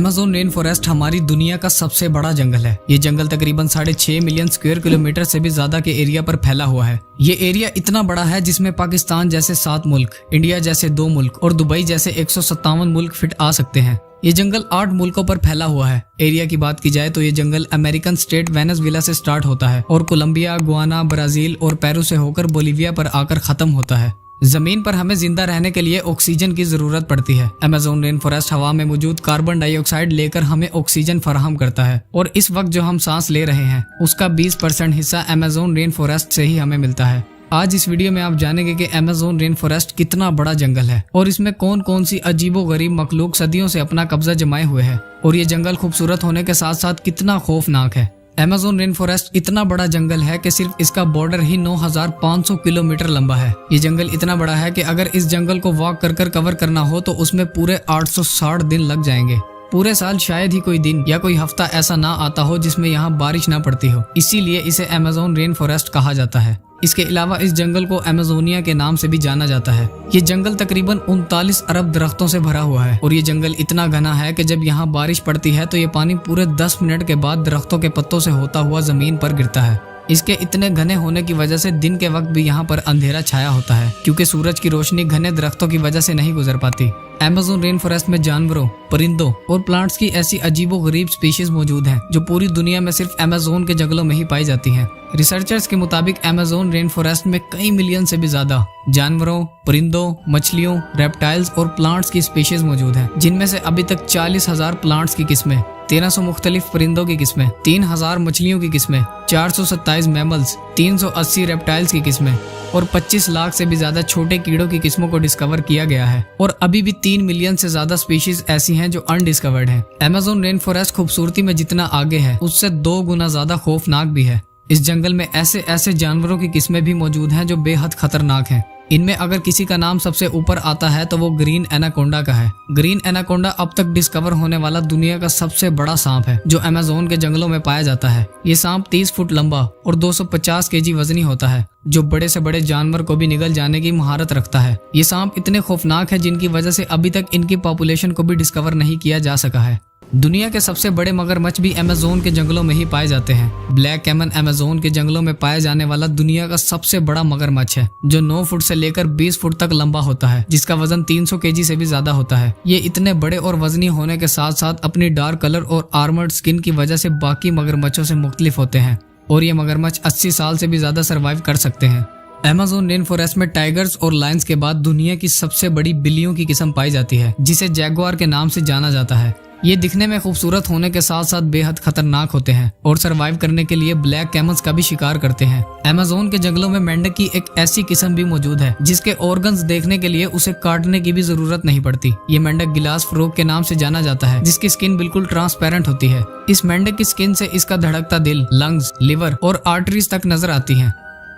Amazon rain forest हमारी दुनिया का सबसे बड़ा जंगल है। ये जंगल तकरीबन 6.5 मिलियन स्क्वायर किलोमीटर से भी ज्यादा के एरिया पर फैला हुआ है। ये एरिया इतना बड़ा है जिसमें पाकिस्तान जैसे 7 मुल्क, इंडिया जैसे 2 मुल्क और दुबई जैसे 157 मुल्क फिट आ सकते हैं। ये जंगल 8 मुल्कों पर फैला हुआ है। एरिया की बात की जाए तो ये जंगल अमेरिकन स्टेट वेनेजुएला से स्टार्ट होता है और कोलंबिया, गुआना, ब्राजील और पेरू से होकर बोलीविया पर आकर खत्म होता है। जमीन पर हमें जिंदा रहने के लिए ऑक्सीजन की जरूरत पड़ती है। अमेज़न रेन फॉरेस्ट हवा में मौजूद कार्बन डाइऑक्साइड लेकर हमें ऑक्सीजन फराहम करता है और इस वक्त जो हम सांस ले रहे हैं उसका 20% हिस्सा अमेज़न रेन फॉरेस्ट से ही हमें मिलता है। आज इस वीडियो में आप जानेंगे कि अमेज़न रेन फॉरेस्ट कितना बड़ा जंगल है और इसमें कौन कौन सी अजीबोगरीब मखलूक सदियों से अपना कब्जा जमाए हुए है और ये जंगल खूबसूरत होने के साथ साथ कितना खौफनाक है। अमेज़न रेन फॉरेस्ट इतना बड़ा जंगल है कि सिर्फ इसका बॉर्डर ही 9500 किलोमीटर लंबा है। ये जंगल इतना बड़ा है कि अगर इस जंगल को वॉक कर कवर करना हो तो उसमें पूरे 860 दिन लग जाएंगे। पूरे साल शायद ही कोई दिन या कोई हफ्ता ऐसा ना आता हो जिसमें यहाँ बारिश ना पड़ती हो, इसीलिए इसे अमेज़न रेन फॉरेस्ट कहा जाता है। इसके अलावा इस जंगल को अमेज़ोनिया के नाम से भी जाना जाता है। ये जंगल तकरीबन 39 अरब दरख्तों से भरा हुआ है और ये जंगल इतना घना है कि जब यहाँ बारिश पड़ती है तो ये पानी पूरे 10 मिनट के बाद दरख्तों के पत्तों से होता हुआ जमीन पर गिरता है। इसके इतने घने होने की वजह से दिन के वक्त भी यहाँ पर अंधेरा छाया होता है क्योंकि सूरज की रोशनी घने दरख्तों की वजह से नहीं गुजर पाती। अमेज़न रेन फॉरेस्ट में जानवरों, परिंदों और प्लांट्स की ऐसी अजीबोगरीब स्पीशीज मौजूद हैं जो पूरी दुनिया में सिर्फ अमेज़न के जंगलों में ही पाई जाती हैं। रिसर्चर्स के मुताबिक अमेज़न रेन फॉरेस्ट में कई मिलियन से भी ज्यादा जानवरों, परिंदों, मछलियों, रेप्टाइल्स और प्लांट्स की स्पीशीज मौजूद हैं, जिनमें से अभी तक 40,000 प्लांट्स की किस्में, 1300 मुख्तलिफ परिंदों की किस्में, 3000 मछलियों की किस्में, 427 मैमल्स, 380 रेप्टाइल्स की किस्में और 25 लाख से भी ज्यादा छोटे कीड़ों की किस्मों को डिस्कवर किया गया है और अभी भी 3 मिलियन से ज्यादा स्पीशीज ऐसी हैं जो अनडिस्कवर्ड हैं। अमेज़न रेन फॉरेस्ट खूबसूरती में जितना आगे है उससे 2 गुना ज्यादा खौफनाक भी है। इस जंगल में ऐसे जानवरों की किस्में भी मौजूद हैं जो बेहद खतरनाक हैं। इनमें अगर किसी का नाम सबसे ऊपर आता है तो वो ग्रीन एनाकोंडा का है। ग्रीन एनाकोंडा अब तक डिस्कवर होने वाला दुनिया का सबसे बड़ा सांप है जो अमेज़न के जंगलों में पाया जाता है। ये सांप 30 फुट लंबा और 250 केजी वजनी होता है जो बड़े से बड़े जानवर को भी निगल जाने की महारत रखता है। ये सांप इतने खौफनाक है जिनकी वजह से अभी तक इनकी पॉपुलेशन को भी डिस्कवर नहीं किया जा सका है। दुनिया के सबसे बड़े मगरमच्छ भी अमेज़न के जंगलों में ही पाए जाते हैं। ब्लैक कैमन अमेज़न के जंगलों में पाया जाने वाला दुनिया का सबसे बड़ा मगरमच्छ है जो 9 फुट से लेकर 20 फुट तक लंबा होता है, जिसका वजन 300 केजी से भी ज्यादा होता है। ये इतने बड़े और वजनी होने के साथ साथ अपनी डार्क कलर और आर्मर्ड स्किन की वजह से बाकी मगरमच्छों से मुख्तलिफ होते हैं और ये मगरमच्छ 80 साल से भी ज्यादा सर्वाइव कर सकते हैं। अमेज़न रेन फॉरेस्ट में टाइगर्स और लायंस के बाद दुनिया की सबसे बड़ी बिल्लियों की किस्म पाई जाती है जिसे जैगुआर के नाम से जाना जाता है। ये दिखने में खूबसूरत होने के साथ साथ बेहद खतरनाक होते हैं और सरवाइव करने के लिए ब्लैक कैमल्स का भी शिकार करते हैं। अमेज़न के जंगलों में मेंढक की एक ऐसी किस्म भी मौजूद है जिसके ऑर्गन्स देखने के लिए उसे काटने की भी जरूरत नहीं पड़ती। ये मेंढक गिलास फ्रॉग के नाम से जाना जाता है जिसकी स्किन बिल्कुल ट्रांसपेरेंट होती है। इस मेंढक की स्किन से इसका धड़कता दिल, लंग्स, लिवर और आर्टरीज तक नजर आती है।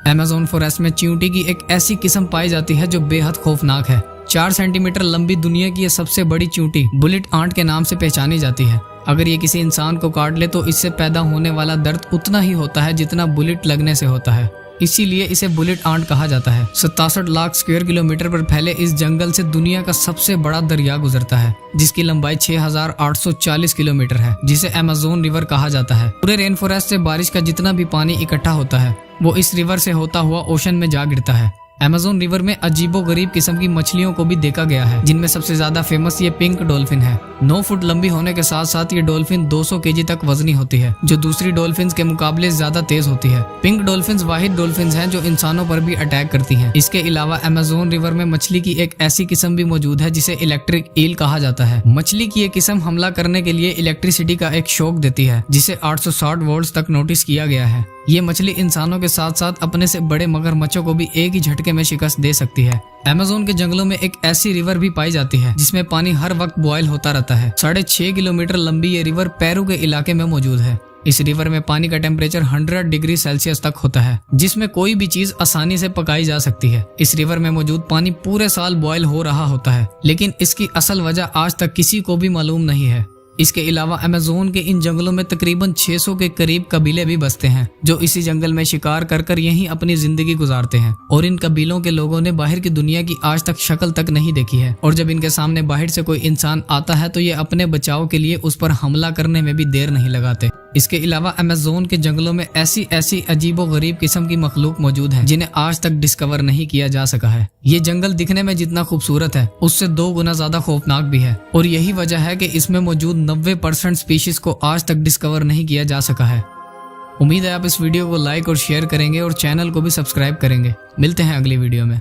अमेज़न फॉरेस्ट में चींटी की एक ऐसी किस्म पाई जाती है जो बेहद खौफनाक है। 4 सेंटीमीटर लंबी दुनिया की ये सबसे बड़ी चींटी बुलेट आंट के नाम से पहचानी जाती है। अगर ये किसी इंसान को काट ले तो इससे पैदा होने वाला दर्द उतना ही होता है जितना बुलेट लगने से होता है, इसीलिए इसे बुलेट आंट कहा जाता है। 67 लाख स्क्वायर किलोमीटर पर फैले इस जंगल से दुनिया का सबसे बड़ा दरिया गुजरता है जिसकी लंबाई 6840 किलोमीटर है, जिसे अमेज़न रिवर कहा जाता है। पूरे रेन फॉरेस्ट से बारिश का जितना भी पानी इकट्ठा होता है वो इस रिवर से होता हुआ ओशन में जा गिरता है। अमेज़न रिवर में अजीबोगरीब किस्म की मछलियों को भी देखा गया है जिनमें सबसे ज्यादा फेमस ये पिंक डॉल्फिन है। 9 फुट लंबी होने के साथ साथ ये डॉल्फिन 200 केजी तक वजनी होती है जो दूसरी डॉल्फिन्स के मुकाबले ज्यादा तेज होती है। पिंक डॉल्फिन्स वाहिद डॉल्फिन्स हैं जो इंसानों पर भी अटैक करती हैं। इसके अलावा अमेज़न रिवर में मछली की एक ऐसी किस्म भी मौजूद है जिसे इलेक्ट्रिक ईल कहा जाता है। मछली की ये किस्म हमला करने के लिए इलेक्ट्रिसिटी का एक शॉक देती है जिसे 860 वोल्ट तक नोटिस किया गया है। ये मछली इंसानों के साथ साथ अपने से बड़े मगरमच्छों को भी एक ही झटके में शिकस्त दे सकती है। अमेज़न के जंगलों में एक ऐसी रिवर भी पाई जाती है जिसमें पानी हर वक्त बॉयल होता रहता है। 6.5 किलोमीटर लंबी ये रिवर पेरू के इलाके में मौजूद है। इस रिवर में पानी का टेम्परेचर 100 डिग्री सेल्सियस तक होता है जिसमें कोई भी चीज आसानी से पकाई जा सकती है। इस रिवर में मौजूद पानी पूरे साल बॉयल हो रहा होता है लेकिन इसकी असल वजह आज तक किसी को भी मालूम नहीं है। इसके अलावा अमेज़न के इन जंगलों में तकरीबन 600 के करीब कबीले भी बसते हैं जो इसी जंगल में शिकार कर कर यहीं अपनी जिंदगी गुजारते हैं। और इन कबीलों के लोगों ने बाहर की दुनिया की आज तक शक्ल तक नहीं देखी है, और जब इनके सामने बाहर से कोई इंसान आता है तो ये अपने बचाव के लिए उस पर हमला करने में भी देर नहीं लगाते। इसके अलावा अमेज़न के जंगलों में ऐसी अजीबो गरीब किस्म की मखलूक मौजूद है जिन्हें आज तक डिस्कवर नहीं किया जा सका है। ये जंगल दिखने में जितना खूबसूरत है उससे 2 गुना ज्यादा खौफनाक भी है, और यही वजह है कि इसमें मौजूद 90% स्पीशीज को आज तक डिस्कवर नहीं किया जा सका है। उम्मीद है आप इस वीडियो को लाइक और शेयर करेंगे और चैनल को भी सब्सक्राइब करेंगे। मिलते हैं अगली वीडियो में।